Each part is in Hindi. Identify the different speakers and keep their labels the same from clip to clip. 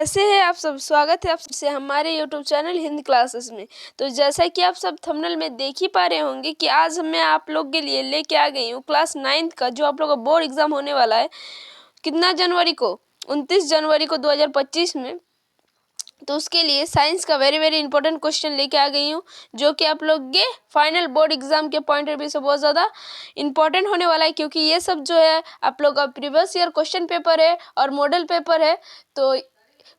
Speaker 1: कैसे हैं आप सब। स्वागत है आप सबसे हमारे यूट्यूब चैनल हिंदी क्लासेस में। तो जैसा कि आप सब थंबनेल में देख ही पा रहे होंगे कि आज मैं आप लोग के लिए लेके आ गई हूँ क्लास 9th का जो आप लोग का बोर्ड एग्जाम होने वाला है। कितना जनवरी को? 29 जनवरी को 2025 में। तो उसके लिए साइंस का वेरी इंपॉर्टेंट क्वेश्चन लेके आ गई हूँ जो कि आप लोग के फाइनल बोर्ड एग्जाम के पॉइंट ऑफ व्यू से बहुत ज़्यादा इंपॉर्टेंट होने वाला है, क्योंकि ये सब जो है आप लोग का प्रीवियस ईयर क्वेश्चन पेपर है और मॉडल पेपर है। तो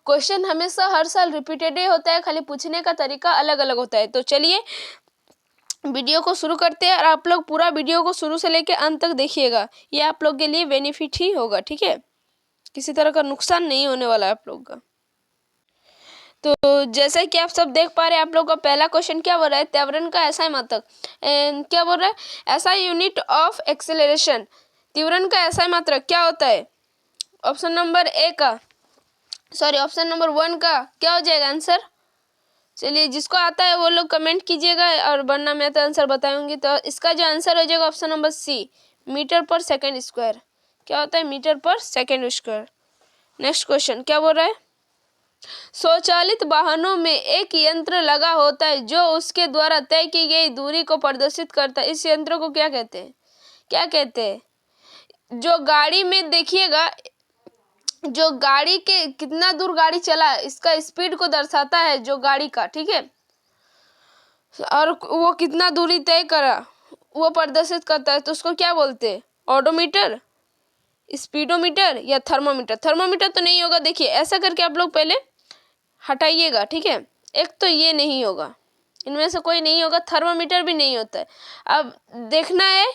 Speaker 1: क्वेश्चन हमेशा हर साल रिपीटेड ही होता है, खाली पूछने का तरीका अलग अलग होता है। तो चलिए वीडियो को शुरू करते हैं और आप लोग पूरा वीडियो को शुरू से लेकर अंत तक देखिएगा। ये आप लोग के लिए बेनिफिट ही होगा, ठीक है। किसी तरह का नुकसान नहीं होने वाला है आप लोग का। तो जैसा कि आप सब देख पा रहे हैं, आप लोग का पहला क्वेश्चन क्या बोल रहा है? त्वरण का एसआई मात्रक क्या बोल रहा है? SI unit of acceleration. त्वरण का एसआई मात्रक क्या होता है? ऑप्शन नंबर ए का ऑप्शन नंबर 1 का क्या हो जाएगा आंसर? चलिए जिसको आता है वो लोग कमेंट कीजिएगा, और वरना मैं तो आंसर बताऊंगी। तो इसका जो आंसर हो जाएगा ऑप्शन नंबर सी, मीटर पर सेकेंड स्क्वायर। क्या होता है? Metre per second square. Next question क्या बोल रहा है? स्वचालित वाहनों में एक यंत्र लगा होता है जो उसके द्वारा तय की गई दूरी को प्रदर्शित करता है। इस यंत्र को क्या कहते हैं? क्या कहते हैं? जो गाड़ी में देखिएगा, जो गाड़ी के कितना दूर गाड़ी चला इसका स्पीड को दर्शाता है जो गाड़ी का, ठीक है। और वो कितना दूरी तय करा वो प्रदर्शित करता है। तो उसको क्या बोलते हैं? ऑडोमीटर, स्पीडोमीटर या थर्मोमीटर? थर्मोमीटर तो नहीं होगा। देखिए ऐसा करके आप लोग पहले हटाइएगा, ठीक है। एक तो ये नहीं होगा, इनमें से कोई नहीं होगा। थर्मोमीटर भी नहीं होता है। अब देखना है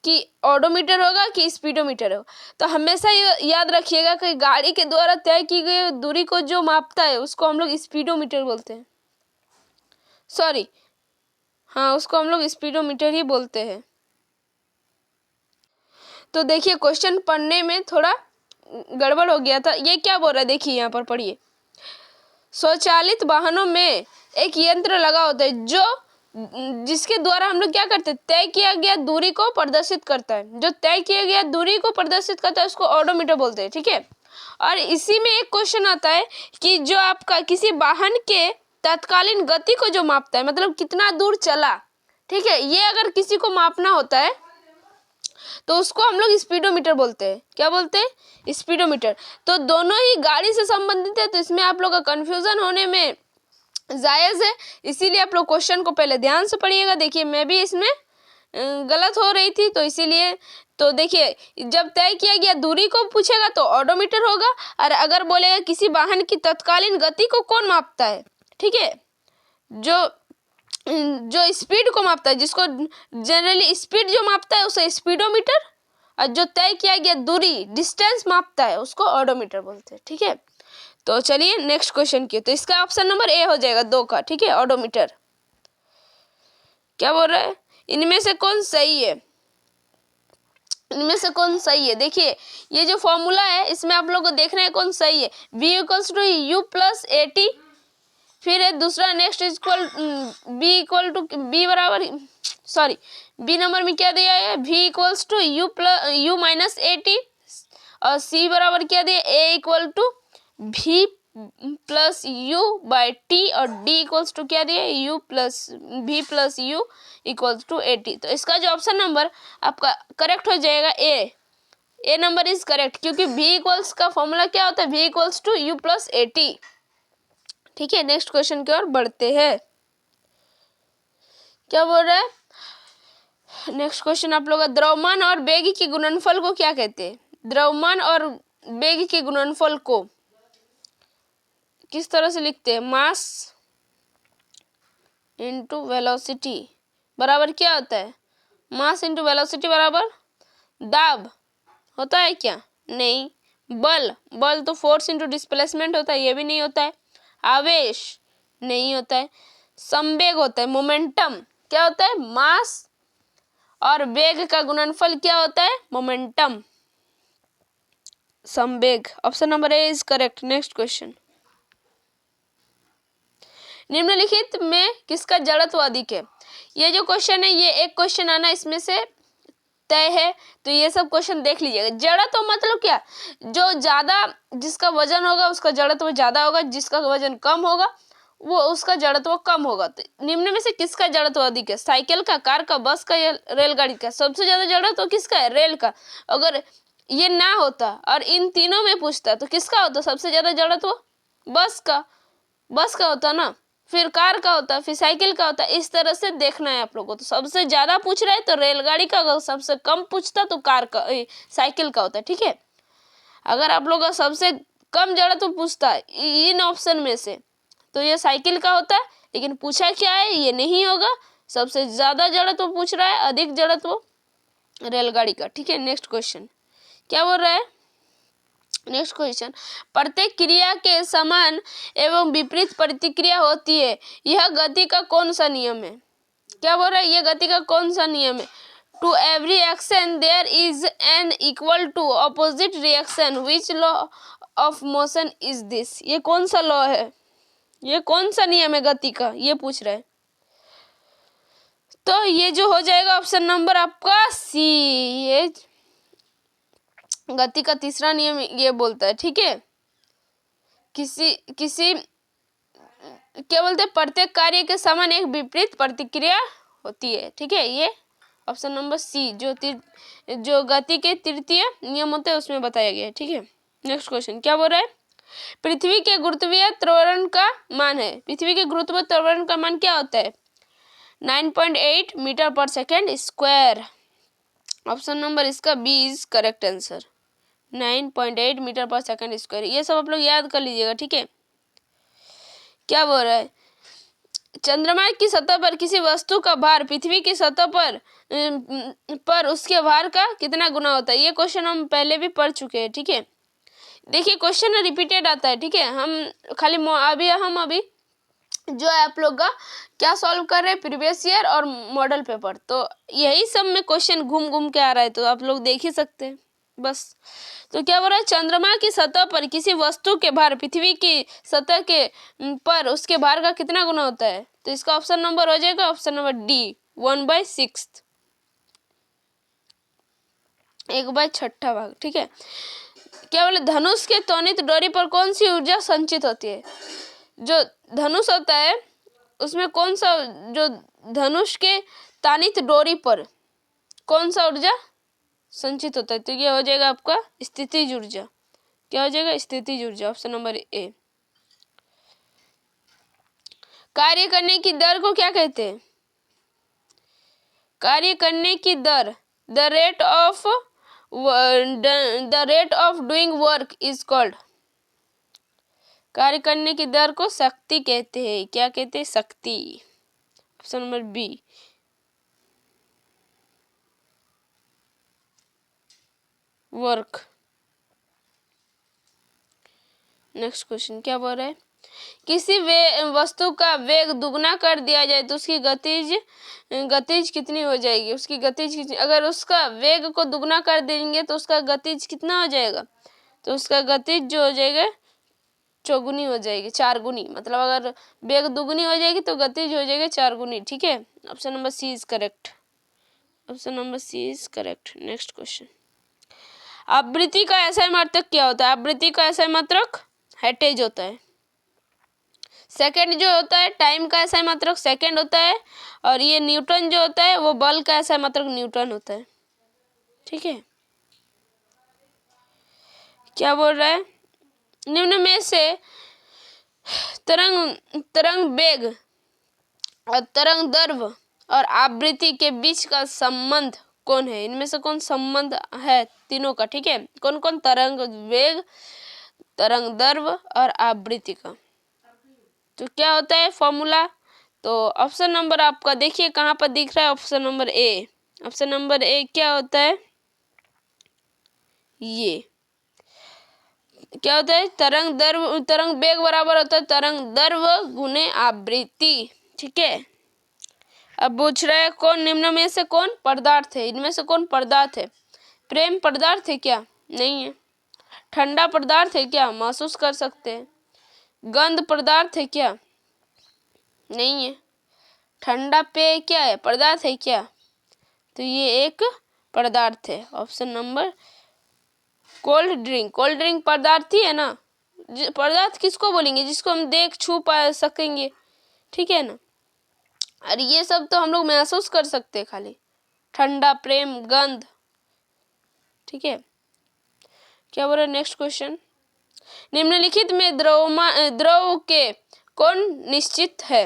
Speaker 1: कि ऑडोमीटर होगा कि स्पीडोमीटर होगा। तो हमेशा याद रखिएगा कि गाड़ी के द्वारा तय की गई दूरी को जो मापता है उसको हम लोग स्पीडोमीटर बोलते हैं। सॉरी, हाँ, उसको हम लोग स्पीडोमीटर ही बोलते हैं। तो देखिए क्वेश्चन पढ़ने में थोड़ा गड़बड़ हो गया था। ये क्या बोल रहा है? देखिए यहाँ पर पढ़िए। स्वचालित वाहनों में एक यंत्र लगा होता है जो जिसके द्वारा हम लोग क्या करते हैं? तय किया गया दूरी को प्रदर्शित करता है। जो तय किया गया दूरी को प्रदर्शित करता है उसको ऑडोमीटर बोलते हैं, ठीक है। और इसी में एक क्वेश्चन आता है कि जो आपका किसी वाहन के तत्कालीन गति को जो मापता है, मतलब कितना दूर चला, ठीक है, ये अगर किसी को मापना होता है तो उसको हम लोग स्पीडोमीटर बोलते हैं। क्या बोलते हैं? स्पीडोमीटर। तो दोनों ही गाड़ी से संबंधित है, तो इसमें आप लोग का कंफ्यूजन होने में जायज है। इसीलिए आप लोग क्वेश्चन को पहले ध्यान से पढ़िएगा। देखिए मैं भी इसमें गलत हो रही थी, तो इसीलिए तो देखिए जब तय किया गया दूरी को पूछेगा तो ऑडोमीटर होगा, और अगर बोलेगा किसी वाहन की तत्कालीन गति को कौन मापता है, ठीक है, जो जो स्पीड को मापता है, जिसको जनरली स्पीड जो मापता है उसे स्पीडोमीटर, और जो तय किया गया दूरी डिस्टेंस मापता है उसको ऑडोमीटर बोलते हैं, ठीक है। तो चलिए नेक्स्ट क्वेश्चन की। तो इसका ऑप्शन नंबर ए हो जाएगा 2 का, ठीक है, ऑडोमीटर। क्या बोल रहा है? इनमें से कौन सही है? इनमें से कौन सही है? देखिए ये जो फॉर्मूला है इसमें आप लोग को देखना है कौन सही है। v equals to you plus A t, फिर है दूसरा next equal B equal to B बराबर, सॉरी, बी नंबर में क्या दिया है? v equals to you plus u minus a t, और सी बराबर क्या दिया? A equal to v plus u by t, और डी इक्वल्स टू क्या दिया? U plus v plus u equals to a t. तो इसका जो ऑप्शन नंबर आपका करेक्ट हो जाएगा ए नंबर इज करेक्ट, क्योंकि v इक्वल्स का फॉर्मूला क्या होता है? v equals to you plus A T, ठीक है। नेक्स्ट क्वेश्चन की ओर बढ़ते हैं। क्या बोल रहा है? नेक्स्ट क्वेश्चन आप लोग का, द्रव्यमान और वेग के गुणनफल को क्या कहते हैं? द्रव्यमान और वेग के गुणनफल को किस तरह से लिखते हैं? मास इंटू वेलोसिटी बराबर क्या होता है? मास इंटू वेलोसिटी बराबर दाब होता है क्या? नहीं। बल तो फोर्स इंटू डिस्प्लेसमेंट होता है, ये भी नहीं होता है। आवेश नहीं होता है। संवेग होता है, मोमेंटम। क्या होता है? मास और वेग का गुणनफल क्या होता है? मोमेंटम, संवेग। Option number A is correct. Next question, निम्नलिखित में किसका जड़त्व अधिक है? ये जो क्वेश्चन है ये एक क्वेश्चन आना इसमें से तय है। तो ये सब क्वेश्चन देख लीजिएगा। जड़त्व मतलब क्या, जो ज्यादा जिसका वजन होगा उसका जड़त्व ज्यादा होगा, जिसका वजन कम होगा वो उसका जड़त्व कम होगा। तो निम्न में से किसका जड़त्व अधिक है, साइकिल का, कार का, बस का या रेलगाड़ी का? सबसे ज्यादा जड़त्व किसका है, रेल का। अगर ये ना होता और इन तीनों में पूछता तो किसका होता सबसे ज्यादा जड़त्व, बस का, बस का होता ना, फिर कार का होता, फिर साइकिल का होता। इस तरह से देखना है आप लोगों को। तो सबसे ज्यादा पूछ रहा है तो रेलगाड़ी का, अगर सबसे कम पूछता तो कार का, साइकिल का होता। ठीक है, अगर आप लोग का सबसे कम जड़त्व पूछता है इन ऑप्शन में से तो ये साइकिल का होता है, लेकिन पूछा क्या है, ये नहीं होगा। सबसे ज्यादा जड़त्व पूछ रहा है, अधिक जड़त्व रेलगाड़ी का। ठीक है, नेक्स्ट क्वेश्चन क्या बोल रहा है, नेक्स्ट क्वेश्चन, प्रत्येक क्रिया के समान एवं विपरीत प्रतिक्रिया होती है, यह गति का कौन सा नियम है? क्या बोल रहा है, यह गति का कौन सा नियम है? To every action there is an equal to opposite reaction, which law of motion is this? ये कौन सा लॉ है, ये कौन सा नियम है गति का, ये पूछ रहा है। तो ये जो हो जाएगा ऑप्शन नंबर आपका सी, ये गति का तीसरा नियम ये बोलता है। ठीक है, किसी क्या बोलते हैं, प्रत्येक कार्य के समान एक विपरीत प्रतिक्रिया होती है। ठीक है, ये ऑप्शन नंबर सी जो गति के तृतीय नियम होते हैं उसमें बताया गया है। ठीक है, नेक्स्ट क्वेश्चन क्या बोल रहा है, पृथ्वी के गुरुत्वीय त्वरण का मान है, पृथ्वी के गुरुत्वीय त्वरण का मान क्या होता है? 9.8 metre per second square. Option number इसका B is correct answer, 9.8 metre per second square. ये सब आप लोग याद कर लीजिएगा। ठीक है, क्या बोल रहा है, चंद्रमा की सतह पर किसी वस्तु का भार पृथ्वी की सतह पर उसके भार का कितना गुना होता है? ये क्वेश्चन हम पहले भी पढ़ चुके हैं। ठीक है, देखिए क्वेश्चन रिपीटेड आता है। ठीक है, हम खाली अभी जो है आप लोग का क्या सॉल्व कर रहे हैं, प्रीवियस ईयर और मॉडल पेपर। तो यही सब में क्वेश्चन घूम घूम के आ रहा है, तो आप लोग देख ही सकते हैं बस। तो क्या बोल रहा है, चंद्रमा की सतह पर किसी वस्तु के भार पृथ्वी की सतह के पर उसके भार का कितना गुना होता है? तो इसका ऑप्शन नंबर हो जाएगा ऑप्शन नंबर डी, 1/6, 1/6 भाग। ठीक है, क्या बोले, धनुष के त्वरित डोरी पर कौन सी ऊर्जा संचित होती है? जो धनुष होता है उसमें कौन सा, जो धनुष के तानित डोरी पर कौन सा ऊर्जा संचित होता है? तो ये हो जाएगा आपका स्थितिज ऊर्जा। क्या हो जाएगा, स्थितिज ऊर्जा, ऑप्शन नंबर ए। कार्य करने की दर को क्या कहते हैं? कार्य करने की दर, the rate of doing work is called. कार्य करने की दर को शक्ति कहते हैं। क्या कहते हैं, शक्ति, option number B. Work. Next question क्या बोल रहा है, किसी वस्तु का वेग दुगना कर दिया जाए तो उसकी गतिज कितनी हो जाएगी? उसकी गतिज कितनी, अगर उसका वेग को दुगना कर देंगे तो उसका गतिज कितना हो जाएगा? तो उसका गतिज जो हो जाएगा चौगुनी हो जाएगी, 4 गुनी। मतलब अगर वेग दुगनी हो जाएगी तो गतिज हो जाएगी 4 गुनी। ठीक है, option number C is correct, option number C is correct. Next question, आवृत्ति का ऐसा मात्रक क्या होता है? आवृत्ति का ऐसा मात्रक हेटेज होता है। सेकंड जो होता है, टाइम का ऐसा मात्रक सेकंड होता है। और ये न्यूटन जो होता है वो बल का ऐसा मात्रक न्यूटन होता है। ठीक है, क्या बोल रहा है, निम्न में से तरंग वेग और तरंग दैर्घ्य और आवृत्ति के बीच का संबंध कौन है? इनमें से कौन संबंध है तीनों का? ठीक है, कौन कौन, तरंग वेग, तरंग दैर्घ्य और आवृत्ति का। तो क्या होता है फॉर्मूला? तो ऑप्शन नंबर आपका देखिए कहाँ पर दिख रहा है, option number A. Option number A क्या होता है, ये क्या होता है, तरंग वेग बराबर होता है तरंग दैर्घ्य गुने आवृत्ति। ठीक है, अब पूछ रहा है कौन निम्न में से कौन पदार्थ है? इनमें से कौन पदार्थ है? प्रेम पदार्थ है क्या? नहीं है। ठंडा पदार्थ है क्या? महसूस कर सकते हैं। गंध पदार्थ है क्या? नहीं है। ठंडा पेय क्या है, पदार्थ है क्या? तो ये एक पदार्थ है। Option number cold drink. Cold drink पदार्थ ही है ना। पदार्थ किसको बोलेंगे? जिसको हम देख छू पा सकेंगे, ठीक है ना। और ये सब तो हम लोग महसूस कर सकते हैं खाली। ठंडा, प्रेम, गंध, ठीक है। क्या बोल रहे नेक्स्ट क्वेश्चन? निम्नलिखित में द्रव के कौन निश्चित है?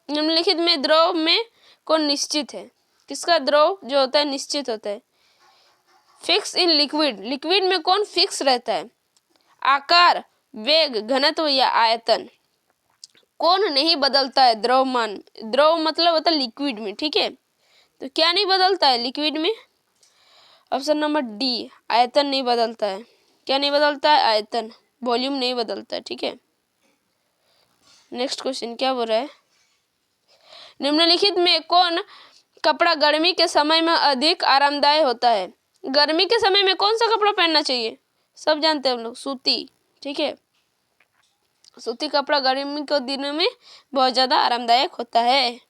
Speaker 1: निम्नलिखित में द्रव में कौन निश्चित है? किसका द्रव जो होता है निश्चित होता है? Fix in liquid. लिक्विड में कौन फिक्स रहता है? आकार, वेग, घनत्व या आयतन। कौन नहीं बदलता है? द्रव्यमान। द्रव मतलब होता है लिक्विड में, ठीक है। तो क्या नहीं बदलता है लिक्विड में? ऑप्शन नंबर डी, आयतन नहीं बदलता है। क्या नहीं बदलता है? आयतन। वॉल्यूम नहीं बदलता है, ठीक है। नेक्स्ट क्वेश्चन क्या बोल रहा है? निम्नलिखित में कौन कपड़ा गर्मी के समय में अधिक आरामदायक होता है? गर्मी के समय में कौन सा कपड़ा पहनना चाहिए? सब जानते हैं हम लोग, सूती, ठीक है। सूती कपड़ा गर्मी के दिनों में बहुत ज्यादा आरामदायक होता है।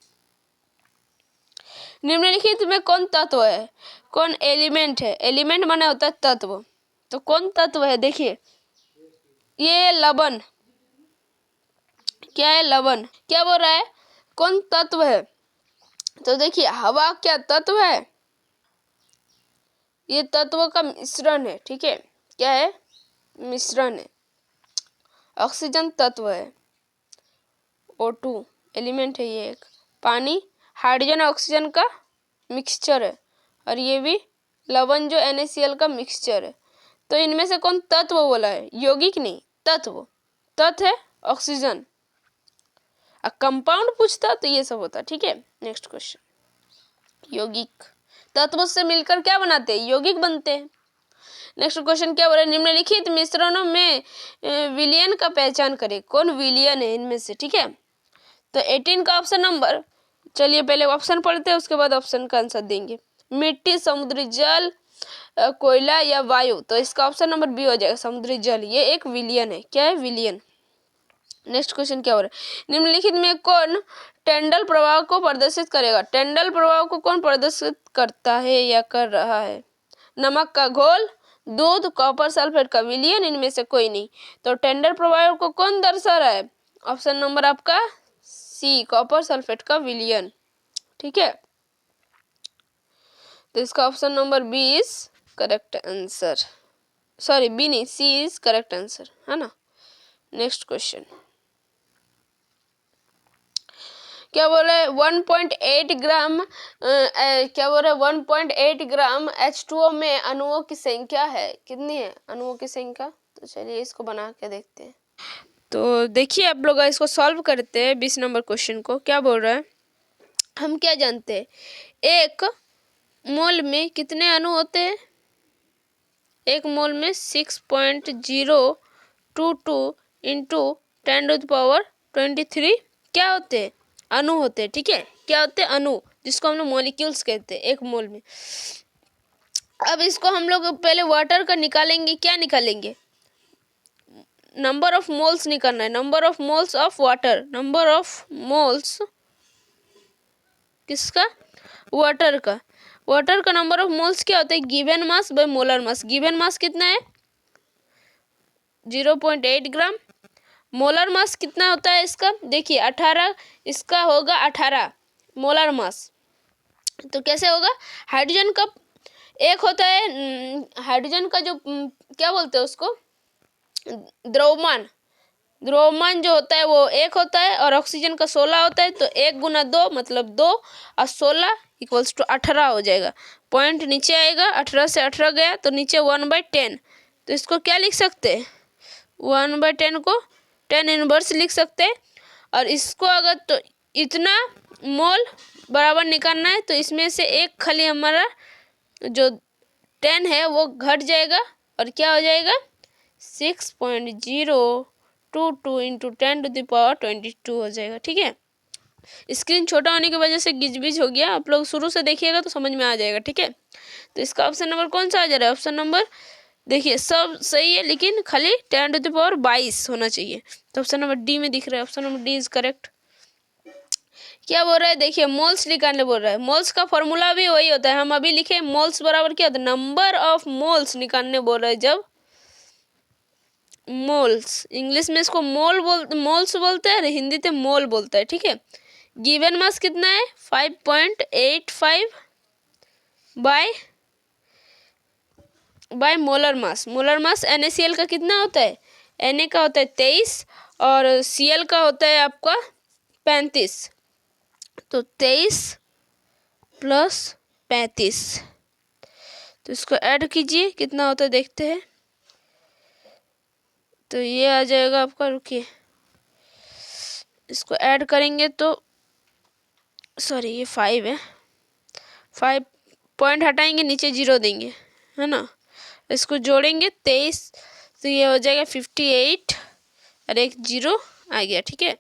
Speaker 1: निम्नलिखित में कौन तत्व है? कौन एलिमेंट है? एलिमेंट माने होता है तत्व। तो कौन तत्व है? देखिए, ये लवण। क्या है? लवण। क्या बोल रहा है? कौन तत्व है? तो देखिए, हवा क्या तत्व है? ये तत्व का मिश्रण है, ठीक है। क्या है? मिश्रण है। ऑक्सीजन तत्व है, O2 एलिमेंट है ये एक। पानी हाइड्रोजन ऑक्सीजन का मिक्सचर है, और ये भी लवण जो NaCl का मिक्सचर है। तो इनमें से कौन तत्व बोला है? यौगिक नहीं, तत्व। तत्व है ऑक्सीजन। कंपाउंड पूछता तो ये सब होता, ठीक है। नेक्स्ट क्वेश्चन, यौगिक तत्व से मिलकर क्या बनाते हैं? यौगिक बनते हैं। नेक्स्ट क्वेश्चन क्या बोल रहे हैं? निम्नलिखित मिश्रणों में विलयन का पहचान करें। कौन विलयन है इनमें से, ठीक है। तो 18 का ऑप्शन नंबर, चलिए पहले ऑप्शन पढ़ते हैं, उसके बाद ऑप्शन का आंसर देंगे। मिट्टी, समुद्री जल, कोयला या वायु। तो इसका ऑप्शन नंबर बी हो जाएगा, समुद्री जल। ये एक विलयन है। क्या है? विलयन। नेक्स्ट क्वेश्चन क्या हो रहा है? निम्नलिखित में कौन टेंडल प्रभाव को प्रदर्शित करेगा? टेंडल प्रभाव को कौन प्रदर्शित करता है या कर रहा है? नमक का घोल, दूध, कॉपर सल्फेट का विलयन, इनमें से कोई नहीं। तो टेंडल प्रभाव को कौन दर्शा रहा है? ऑप्शन नंबर आपका सी, कॉपर सल्फेट का विलयन, ठीक है। तो इसका option number B is correct answer. Sorry, B नहीं, सी इज करेक्ट आंसर, है ना। नेक्स्ट क्वेश्चन क्या बोल रहे हैं? 1.8 ग्राम क्या बोल रहे हैं? 1.8 ग्राम H2O में अणुओं की संख्या है। कितनी है अणुओं की संख्या? तो चलिए इसको बना के देखते हैं। तो देखिए आप लोग इसको सॉल्व करते हैं 20 नंबर क्वेश्चन को। क्या बोल रहा है? हम क्या जानते हैं? एक मोल में कितने अणु होते हैं? एक मोल में 6.022 इंटू 10⁻23 क्या होते हैं? अणु होते हैं, ठीक है। क्या होते हैं? अणु, जिसको हम लोग मॉलिक्यूल्स कहते हैं एक मोल में। अब इसको हम लोग पहले वाटर का निकालेंगे। क्या निकालेंगे? नंबर ऑफ मोल्स निकालना है। Number of moles of water. Number of moles किसका? वाटर का। वाटर का नंबर ऑफ मोल्स क्या होता है? Given mass by molar mass. Given mass कितना है? 0.8 ग्राम। मोलर मास कितना होता है इसका? देखिए 18, इसका होगा 18 मोलर मास। तो कैसे होगा? हाइड्रोजन का एक होता है, हाइड्रोजन का जो क्या बोलते हैं उसको, द्रव्यमान। द्रव्यमान जो होता है वो 1 होता है, और ऑक्सीजन का 16 होता है। तो 1 गुना 2 मतलब 2, और 16 इक्वल्स टू 18 हो जाएगा। पॉइंट नीचे आएगा, 18 से 18 गया तो नीचे 1/10। तो इसको क्या लिख सकते हैं? 1/10 को 10 इनवर्स लिख सकते हैं। और इसको अगर तो इतना मोल बराबर निकालना है, तो इसमें से एक खाली हमारा जो 10 है वो घट जाएगा, और क्या हो जाएगा? 6.022 इंटू 10⁻22 हो जाएगा, ठीक है। स्क्रीन छोटा होने की वजह से गिजबिज हो गया, आप लोग शुरू से देखिएगा तो समझ में आ जाएगा, ठीक है। तो इसका ऑप्शन नंबर कौन सा आ जा रहा है? ऑप्शन नंबर देखिए सब सही है, लेकिन खाली 10⁻22 होना चाहिए। तो ऑप्शन नंबर डी में दिख रहा है। Option number D is correct. क्या बोल रहा है, देखिए मोल्स निकालने बोल रहा है। मोल्स का फॉर्मूला भी वही होता है, हम अभी लिखे मोल्स बराबर क्या होता है, नंबर ऑफ मोल्स निकालने बोल रहे हैं। जब मोल्स, इंग्लिश में इसको मोल्स बोलते हैं, हिंदी में मोल बोलता है, ठीक है। गिवन मास कितना है 5.85 by molar mass. Molar mass NaCl का कितना होता है, Na का होता है 23 और Cl का होता है आपका 35। तो 23 प्लस 35, तो इसको ऐड कीजिए कितना होता है देखते हैं। तो ये आ जाएगा आपका, रुकिए इसको ऐड करेंगे तो सॉरी ये 5 है, 5 पॉइंट हटाएंगे नीचे 0 देंगे, है ना। इसको जोड़ेंगे 23, तो ये हो जाएगा 58 और एक 0 आ गया, ठीक है।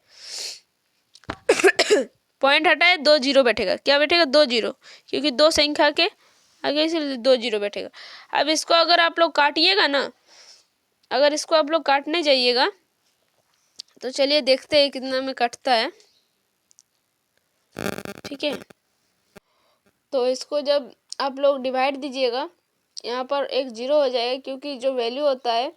Speaker 1: पॉइंट हटाए 2 0 बैठेगा, क्या बैठेगा 2 0, क्योंकि 2 संख्या के आगे इसलिए 2 0 बैठेगा। अब इसको अगर आप लोग काटिएगा ना, अगर इसको आप लोग काटने जाइएगा तो चलिए देखते हैं कितना में कटता है, ठीक है। तो इसको जब आप लोग डिवाइड दीजिएगा, यहाँ पर एक 0 हो जाएगा, क्योंकि जो वैल्यू होता है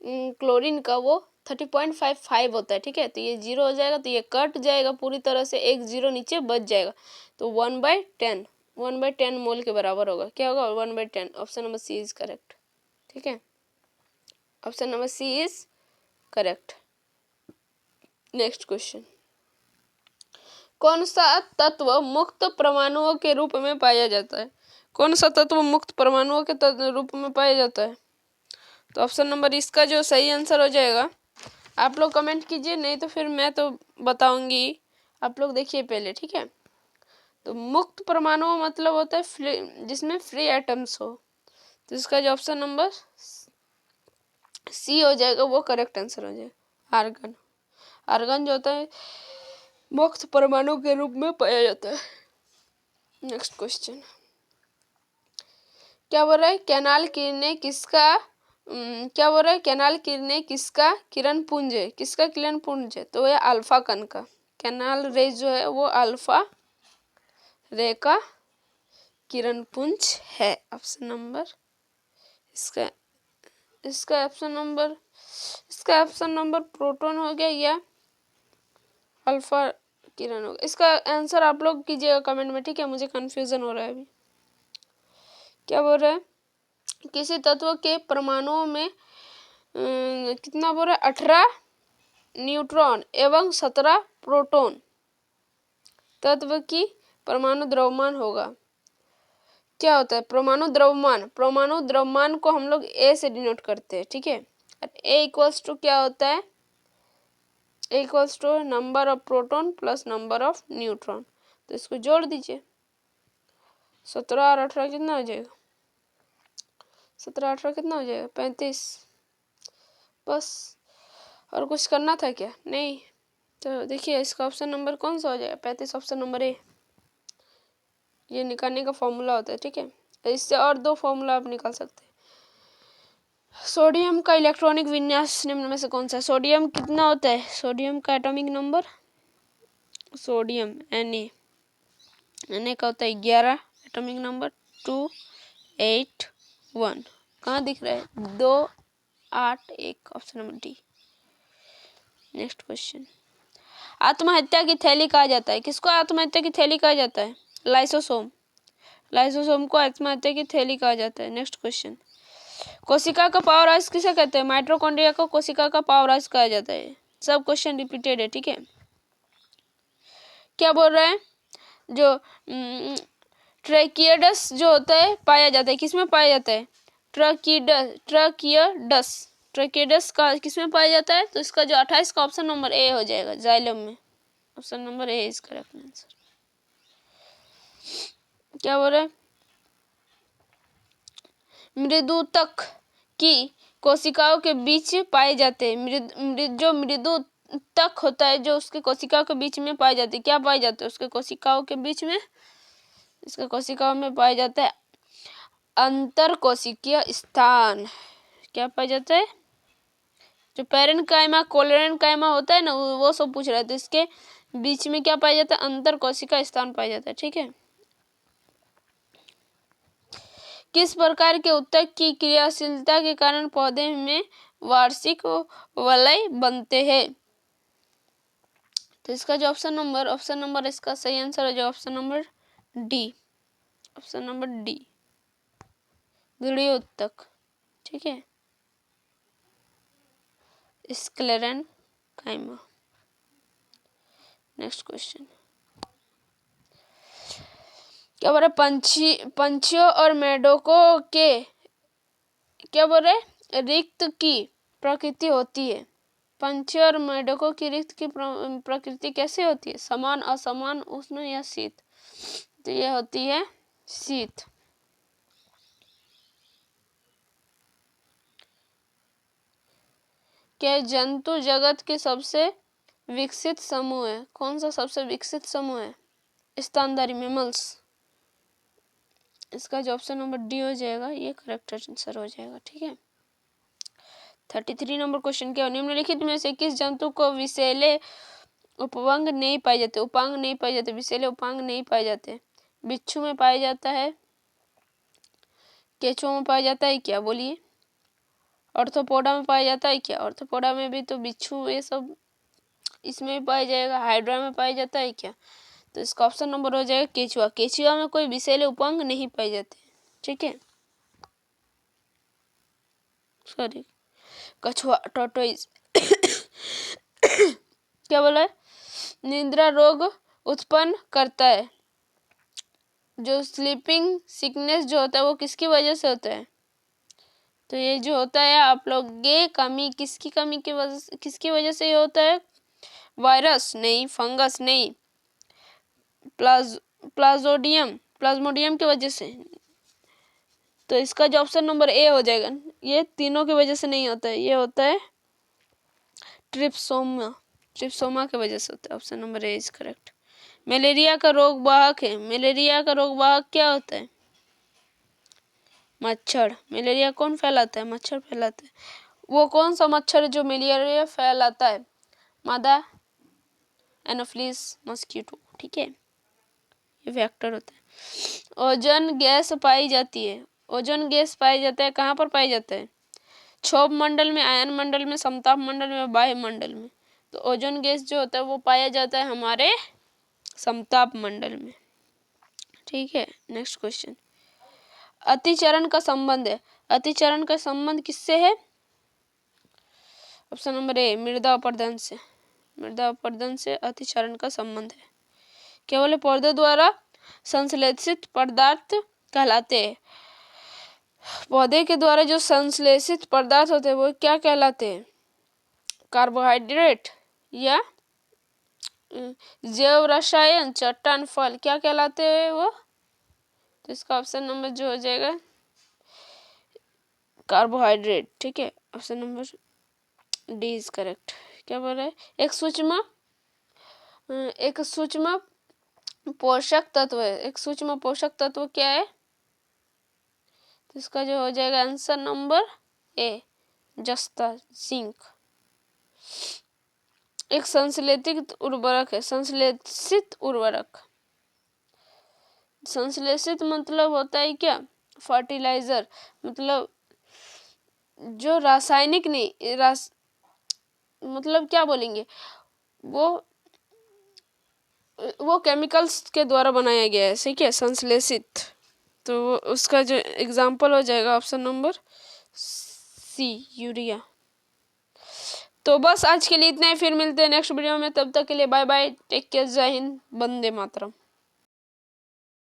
Speaker 1: क्लोरीन का वो 30.55 होता है, ठीक है। तो ये 0 हो जाएगा, तो ये कट जाएगा पूरी तरह से, एक 0 नीचे बच जाएगा। तो 1/10 मोल के बराबर होगा। क्या होगा 1/10। Option number C is correct, ठीक है। Option number C is correct. Next question, कौन सा तत्व मुक्त परमाणुओं के रूप में पाया जाता है। कौन सा तत्व मुक्त परमाणुओं के रूप में पाया जाता है। तो ऑप्शन नंबर इसका जो सही आंसर हो जाएगा, आप लोग कमेंट कीजिए, नहीं तो फिर मैं तो बताऊंगी, आप लोग देखिए पहले, ठीक है। तो मुक्त परमाणु मतलब होता है जिसमें फ्री एटम्स हो, तो इसका जो ऑप्शन नंबर सी हो जाएगा वो करेक्ट आंसर हो जाएगा। आर्गन, आर्गन जो होता है मुक्त परमाणु के रूप में पाया जाता है। नेक्स्ट क्वेश्चन, क्या बोल रहा है, कैनाल किरणें किसका क्या बोल रहा है, कैनाल किरणें किसका किरण पुंज है। किसका किरण पुंज है, तो ये अल्फा कण का। कैनाल रे जो है वो अल्फा रे का किरण पुंज है। ऑप्शन नंबर इसका इसका ऑप्शन नंबर प्रोटॉन हो गया या अल्फा किरण हो गया। इसका आंसर आप लोग कीजिएगा कमेंट में, ठीक है, मुझे कंफ्यूजन हो रहा है अभी। क्या बोल रहा है, किसी तत्व के परमाणुओं में कितना बोल रहा है 18 न्यूट्रॉन एवं 17 प्रोटॉन तत्व की परमाणु द्रव्यमान होगा। क्या होता है परमाणु द्रव्यमान, परमाणु द्रव्यमान को हम लोग ए से डिनोट करते हैं, ठीक है। ए इक्वल्स टू क्या होता है, A equals to number of proton plus number of neutron. तो इसको जोड़ दीजिए, 17 और 18 कितना हो जाएगा, 17 18 कितना हो जाएगा 35। बस, और कुछ करना था क्या, नहीं। तो देखिए इसका ऑप्शन नंबर कौन सा हो जाएगा 35, ऑप्शन नंबर ए। ये निकालने का फॉर्मूला होता है, ठीक है। इससे और 2 फॉर्मूला आप निकाल सकते हैं। सोडियम का इलेक्ट्रॉनिक विन्यास निम्न में से कौन सा है। सोडियम कितना होता है, सोडियम का एटॉमिक नंबर, सोडियम Na का होता है 11, एटॉमिक नंबर 281। कहाँ दिख रहा है 281, option number D. Next question, आत्महत्या की थैली कहा जाता है। किसको आत्महत्या की थैली कहा जाता है, लाइसोसोम। लाइसोसोम को आत्महत्या की थैली कहा जाता है। नेक्स्ट क्वेश्चन, कोशिका का पावर हाउस किसे कहते हैं। माइटोकॉन्ड्रिया को कोशिका का पावर हाउस कहा जाता है। सब क्वेश्चन रिपीटेड है, ठीक है। क्या बोल रहा है, जो ट्रैकियडस जो होता है पाया जाता है, किसमें पाया जाता है, ट्रैकियडस का किसमें पाया जाता है। तो इसका जो 28 का ऑप्शन नंबर ए हो जाएगा, जाइलम में। Option number A is correct answer. क्या बोल रहा है, मृदुतक की कोशिकाओं के बीच पाए जाते हैं। जो मृदुतक होता है जो उसके कोशिकाओं के बीच में पाए जाते हैं, क्या पाए जाते हैं उसके कोशिकाओं के बीच में, इसके कोशिकाओं में पाया जाता है अंतर कोशिकीय स्थान। क्या पाया जाता है, जो पैरेन्काइमा कोलेरेन्काइमा होता है ना, वो सब पूछ रहा है। तो इसके बीच में क्या पाया जाता है? अंतर कोशिका स्थान पाया जाता है। ठीक है। किस प्रकार के ऊतक की क्रियाशीलता के कारण पौधे में वार्षिक वलय बनते हैं? तो इसका जो ऑप्शन नंबर इसका सही आंसर हो जाएगा option number D. Option number D, दृढ़ीय ऊतक। ठीक है, स्क्लेरेन्काइमा। नेक्स्ट क्वेश्चन क्या बोल रहे? पंछियों और मेंढकों के क्या बोल रहे? रिक्त की प्रकृति होती है। पंछियों और मेंढकों की रिक्त की प्रकृति कैसे होती है? समान, असमान, उष्ण या शीत? तो ये होती है शीत। क्या जंतु जगत के सबसे विकसित समूह है? कौन सा सबसे विकसित समूह है? स्तनधारी, मैमल्स। इसका जो ऑप्शन नंबर डी हो जाएगा ये करेक्ट आंसर हो जाएगा। ठीक है। 33 नंबर क्वेश्चन क्या? निम्नलिखित में से किस जंतु को विषैले उपांग नहीं पाए जाते? उपांग नहीं पाए जाते, विषैले उपांग नहीं पाए जाते। बिच्छू में पाया जाता है, केंचुआ में पाया जाता है क्या? बोलिए। ऑर्थोपोडा में पाया जाता है क्या? ऑर्थोपोडा में भी तो बिच्छू ये सब इसमें भी पाया जाएगा। हाइड्रा में पाया जाता है क्या? तो इसका ऑप्शन नंबर हो जाएगा केंचुआ। केंचुआ में कोई विषैले उपांग नहीं पाए जाते। ठीक है, सॉरी, कछुआ, टॉर्टोइज। क्या बोला है? निद्रा रोग उत्पन्न करता है। जो स्लीपिंग सिकनेस जो होता है वो किसकी वजह से होता है? तो ये जो होता है आप लोग ये कमी, किसकी कमी की वजह, किसकी वजह से ये होता है? वायरस नहीं, फंगस नहीं, प्लाज्मोडियम की वजह से। तो इसका जो ऑप्शन नंबर ए हो जाएगा, ये तीनों की वजह से नहीं होता है, ये होता है ट्रिप्सोमा की वजह से होता है। Option number A is correct. Malaria का रोग वाहक है। मलेरिया का रोग वाहक क्या होता है? मच्छर। मलेरिया कौन फैलाता है? मच्छर फैलाता है। वो कौन सा मच्छर है जो मलेरिया फैलाता है? मादा एनोफिलिस मॉस्किटो। ठीक है, ये वेक्टर होता है। ओजोन गैस पाई जाती है। ओजोन गैस पाई जाता है कहाँ पर पाई जाता है? क्षोभ मंडल में, आयन मंडल में, समताप मंडल में, वायुमंडल में। तो ओजोन गैस जो होता है वो पाया जाता है हमारे समताप मंडल में। ठीक है। नेक्स्ट क्वेश्चन, अतिचरण का संबंध है। अतिचरण का संबंध किससे है? ऑप्शन नंबर ए, मृदा अपरदन से। मृदा अपरदन से अतिचरण का संबंध है। केवल पौधे द्वारा संश्लेषित पदार्थ कहलाते हैं। पौधे के द्वारा जो संश्लेषित पदार्थ होते हैं वो क्या कहलाते हैं? कार्बोहाइड्रेट या जैव रसायन, चट्टान, फल, क्या कहलाते हैं वो? तो इसका ऑप्शन नंबर जो हो जाएगा कार्बोहाइड्रेट। ठीक है, option number D is correct. क्या बोल रहा है? एक सूक्ष्म पोषक तत्व है। एक सूक्ष्म पोषक तत्व क्या है? तो इसका जो हो जाएगा आंसर नंबर ए, जस्ता, जिंक। एक संश्लेषित उर्वरक है। संश्लेषित उर्वरक, संश्लेषित मतलब होता है क्या? फर्टिलाइजर, मतलब जो रासायनिक नहीं, मतलब क्या बोलेंगे, वो केमिकल्स के द्वारा बनाया गया है। ठीक है, संश्लेषित। तो उसका जो एग्जाम्पल हो जाएगा ऑप्शन नंबर सी, यूरिया। तो बस आज के लिए इतना ही, फिर मिलते हैं नेक्स्ट वीडियो में। तब तक के लिए बाय बाय, टेक केयर, जय हिंद, वंदे मातरम।